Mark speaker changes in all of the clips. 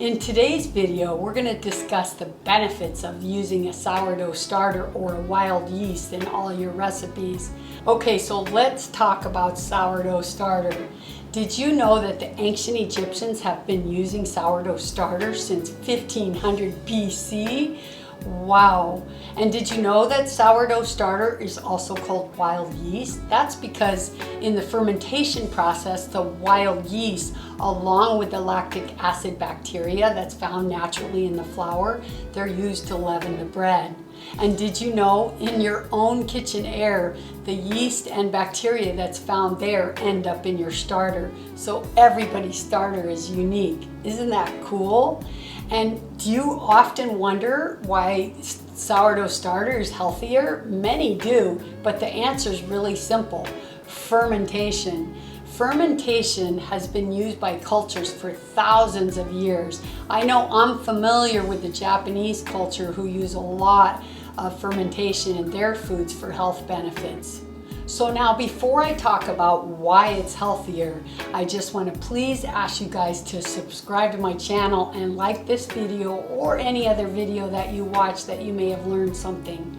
Speaker 1: In today's video, we're going to discuss the benefits of using a sourdough starter or a wild yeast in all your recipes. Okay, so let's talk about sourdough starter. Did you know that the ancient Egyptians have been using sourdough starter since 1500 BC? Wow. And did you know that sourdough starter is also called wild yeast? That's because in the fermentation process, the wild yeast, along with the lactic acid bacteria that's found naturally in the flour, they're used to leaven the bread. And did you know in your own kitchen air, the yeast and bacteria that's found there end up in your starter? So everybody's starter is unique. Isn't that cool? And do you often wonder why sourdough starter is healthier? Many do, but the answer is really simple. Fermentation. Fermentation has been used by cultures for thousands of years. I know I'm familiar with the Japanese culture who use a lot of fermentation in their foods for health benefits. So now before I talk about why it's healthier, I just want to please ask you guys to subscribe to my channel and like this video or any other video that you watch that you may have learned something.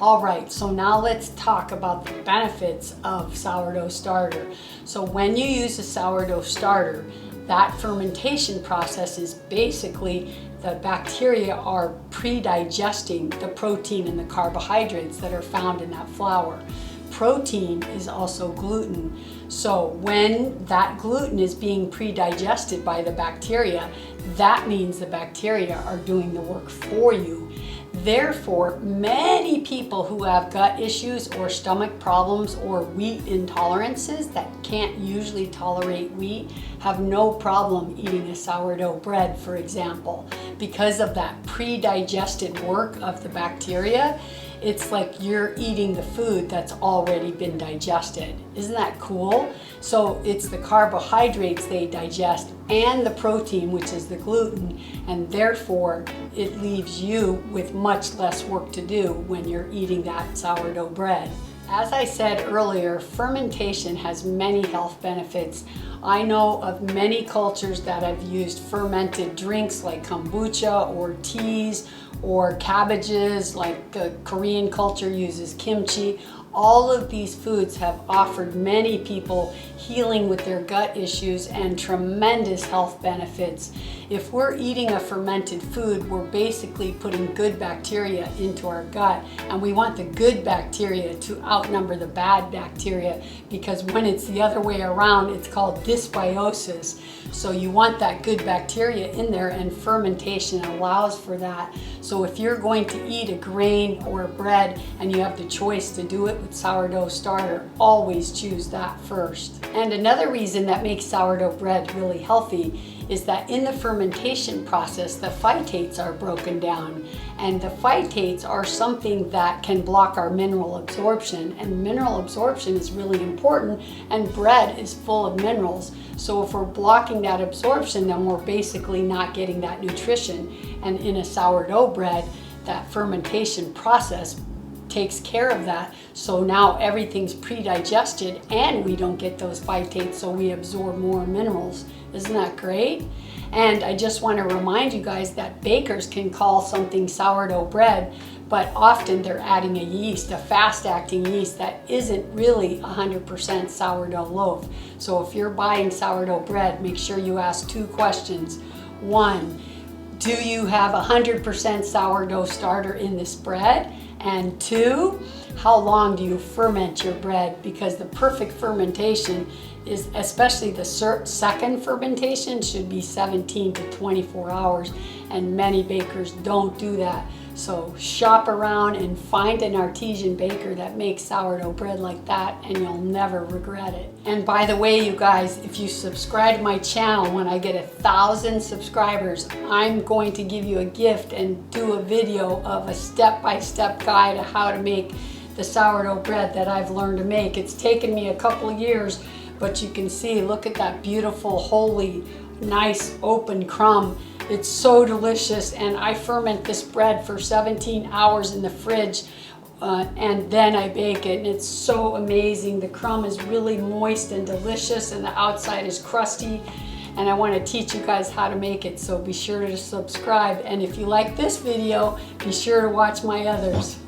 Speaker 1: Alright, so now let's talk about the benefits of sourdough starter. So when you use a sourdough starter, that fermentation process is basically the bacteria are pre-digesting the protein and the carbohydrates that are found in that flour. Protein is also gluten. So when that gluten is being pre-digested by the bacteria, that means the bacteria are doing the work for you. Therefore, many people who have gut issues or stomach problems or wheat intolerances that can't usually tolerate wheat have no problem eating a sourdough bread, for example. Because of that pre-digested work of the bacteria, it's like you're eating the food that's already been digested. Isn't that cool? So it's the carbohydrates they digest and the protein, which is the gluten, and therefore it leaves you with much less work to do when you're eating that sourdough bread. As I said earlier, fermentation has many health benefits. I know of many cultures that have used fermented drinks like kombucha or teas or cabbages, like the Korean culture uses kimchi. All of these foods have offered many people healing with their gut issues and tremendous health benefits. If we're eating a fermented food, we're basically putting good bacteria into our gut, and we want the good bacteria to outnumber the bad bacteria, because when it's the other way around, it's called dysbiosis. So you want that good bacteria in there, and fermentation allows for that. So if you're going to eat a grain or a bread and you have the choice to do it with sourdough starter, always choose that first. And another reason that makes sourdough bread really healthy is that in the fermentation process, the phytates are broken down. And the phytates are something that can block our mineral absorption. And mineral absorption is really important, and bread is full of minerals. So if we're blocking that absorption, then we're basically not getting that nutrition. And in a sourdough bread, that fermentation process takes care of that. So now everything's pre-digested and we don't get those phytates, so we absorb more minerals. Isn't that great? And I just want to remind you guys that bakers can call something sourdough bread, but often they're adding a yeast, a fast-acting yeast that isn't really 100% sourdough loaf. So if you're buying sourdough bread, make sure you ask two questions. One, do you have 100% sourdough starter in this bread? And two, how long do you ferment your bread? Because the perfect fermentation is, especially the second fermentation, should be 17 to 24 hours, and many bakers don't do that. So shop around and find an artisan baker that makes sourdough bread like that, and you'll never regret it. And by the way, you guys, if you subscribe to my channel, when I get 1,000 subscribers, I'm going to give you a gift and do a video of a step-by-step guide of how to make the sourdough bread that I've learned to make. It's taken me a couple of years, but you can see, look at that beautiful, holy, nice open crumb. It's so delicious, and I ferment this bread for 17 hours in the fridge and then I bake it, and it's so amazing. The crumb is really moist and delicious, and the outside is crusty, and I want to teach you guys how to make it. So be sure to subscribe, and if you like this video, be sure to watch my others.